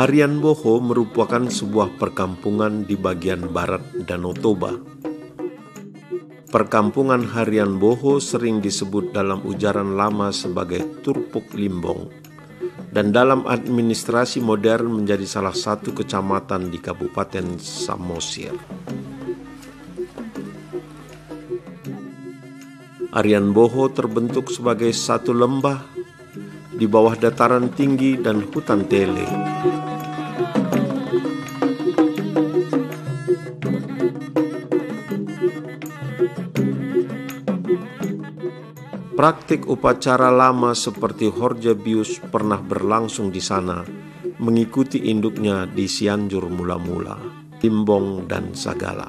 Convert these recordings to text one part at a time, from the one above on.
Harian Boho merupakan sebuah perkampungan di bagian barat Danau Toba. Perkampungan Harian Boho sering disebut dalam ujaran lama sebagai Turpuk Limbong dan dalam administrasi modern menjadi salah satu kecamatan di Kabupaten Samosir. Harian Boho terbentuk sebagai satu lembah di bawah dataran tinggi dan hutan tele. Praktik upacara lama seperti Horja Bius pernah berlangsung di sana, mengikuti induknya di Cianjur mula-mula, Limbong dan Sagala.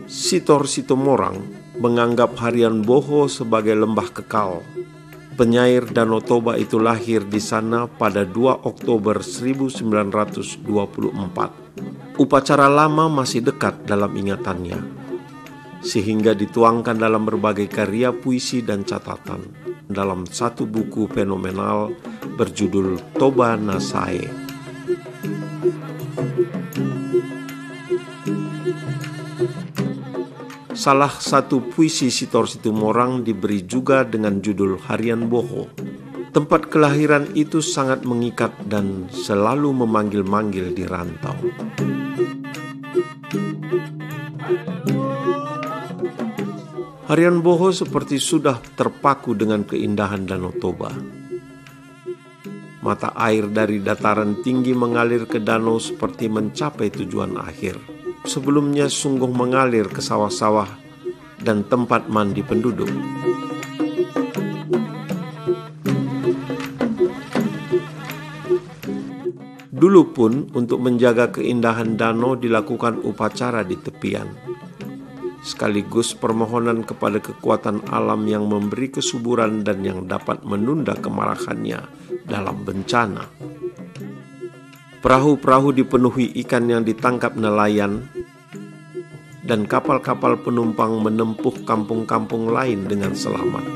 Sitor Situmorang menganggap Harian Boho sebagai lembah kekal. Penyair Danau Toba itu lahir di sana pada 2 Oktober 1924. Upacara lama masih dekat dalam ingatannya, sehingga dituangkan dalam berbagai karya puisi dan catatan dalam satu buku fenomenal berjudul Toba Nasae. Salah satu puisi Sitor Situmorang diberi juga dengan judul Harian Boho. Tempat kelahiran itu sangat mengikat dan selalu memanggil-manggil di rantau. Harian Boho seperti sudah terpaku dengan keindahan Danau Toba. Mata air dari dataran tinggi mengalir ke danau seperti mencapai tujuan akhir. Sebelumnya sungguh mengalir ke sawah-sawah dan tempat mandi penduduk. Dulu pun untuk menjaga keindahan danau dilakukan upacara di tepian, sekaligus permohonan kepada kekuatan alam yang memberi kesuburan dan yang dapat menunda kemarahannya dalam bencana. Perahu-perahu dipenuhi ikan yang ditangkap nelayan, dan kapal-kapal penumpang menempuh kampung-kampung lain dengan selamat.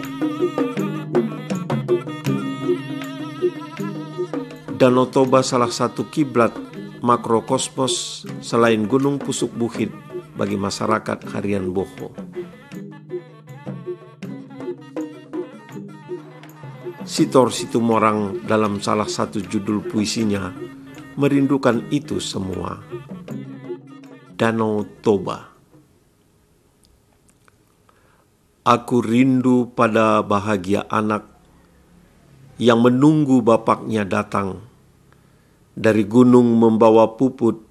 Danau Toba salah satu kiblat makrokosmos selain Gunung Pusuk Buhit bagi masyarakat Harian Boho. Sitor Situmorang dalam salah satu judul puisinya merindukan itu semua. Danau Toba. Aku rindu pada bahagia anak yang menunggu bapaknya datang dari gunung membawa puput,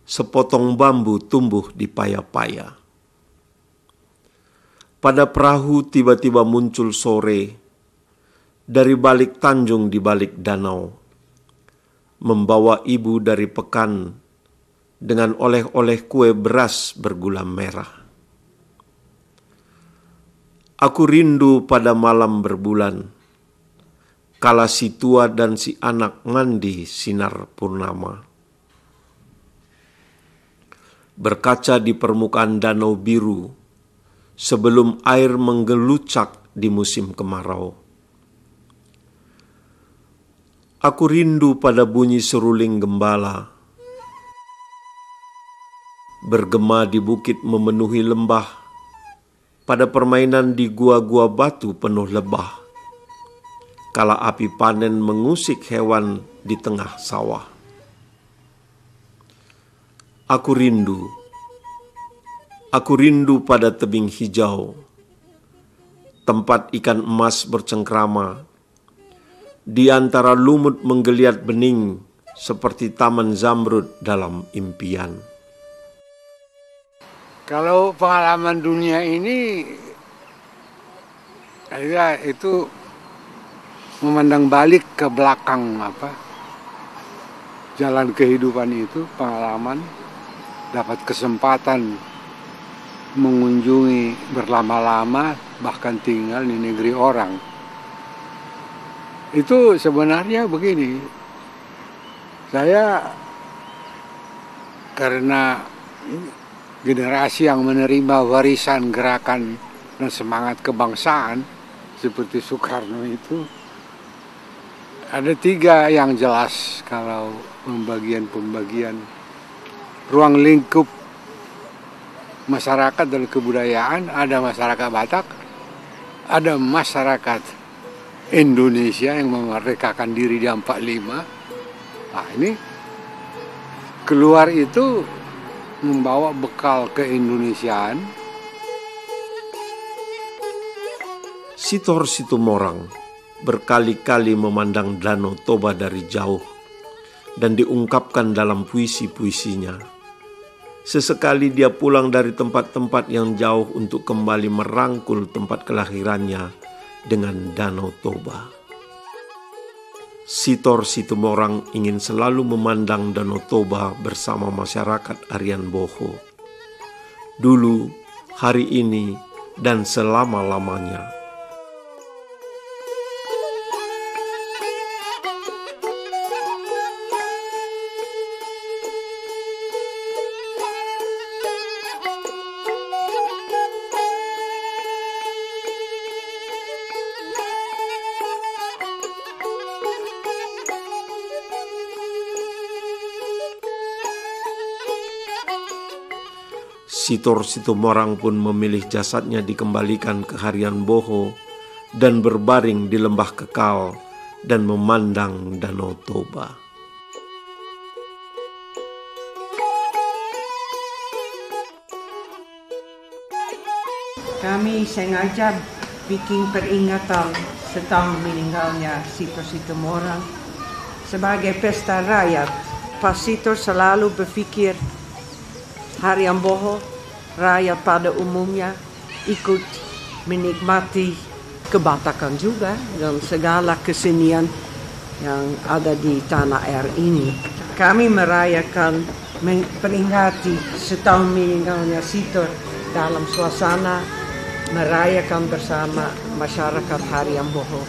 sepotong bambu tumbuh di paya-paya. Pada perahu tiba-tiba muncul sore dari balik tanjung di balik danau, membawa ibu dari pekan dengan oleh-oleh kue beras bergula merah. Aku rindu pada malam berbulan, kala si tua dan si anak mandi sinar purnama. Berkaca di permukaan danau biru, sebelum air menggelucak di musim kemarau. Aku rindu pada bunyi seruling gembala, bergema di bukit memenuhi lembah, pada permainan di gua-gua batu penuh lebah, kala api panen mengusik hewan di tengah sawah. Aku rindu pada tebing hijau, tempat ikan emas bercengkrama, di antara lumut menggeliat bening seperti taman zamrud dalam impian. Kalau pengalaman dunia ini, ya itu memandang balik ke belakang jalan kehidupan itu, pengalaman, dapat kesempatan mengunjungi berlama-lama, bahkan tinggal di negeri orang. Itu sebenarnya begini, saya karena generasi yang menerima warisan gerakan dan semangat kebangsaan seperti Soekarno itu, Ada 3 yang jelas kalau pembagian ruang lingkup masyarakat dan kebudayaan. Ada masyarakat Batak, ada masyarakat Indonesia yang memerdekakan diri di 45. Nah, ini keluar itu membawa bekal keindonesiaan. Sitor Situmorang berkali-kali memandang Danau Toba dari jauh dan diungkapkan dalam puisi-puisinya. Sesekali dia pulang dari tempat-tempat yang jauh untuk kembali merangkul tempat kelahirannya dengan Danau Toba. Sitor Situmorang ingin selalu memandang Danau Toba bersama masyarakat Arian Boho. Dulu, hari ini, dan selama-lamanya. Sitor Situmorang pun memilih jasadnya dikembalikan ke Harian Boho dan berbaring di lembah kekal dan memandang Danau Toba. Kami sengaja bikin peringatan setahun meninggalnya Sitor Situmorang sebagai pesta rakyat. Pak Sitor selalu berpikir Harian Boho, rakyat pada umumnya ikut menikmati kebatakan juga dan segala kesenian yang ada di tanah air ini. Kami merayakan, memperingati setahun meninggalnya Sitor dalam suasana merayakan bersama masyarakat Harian Boho.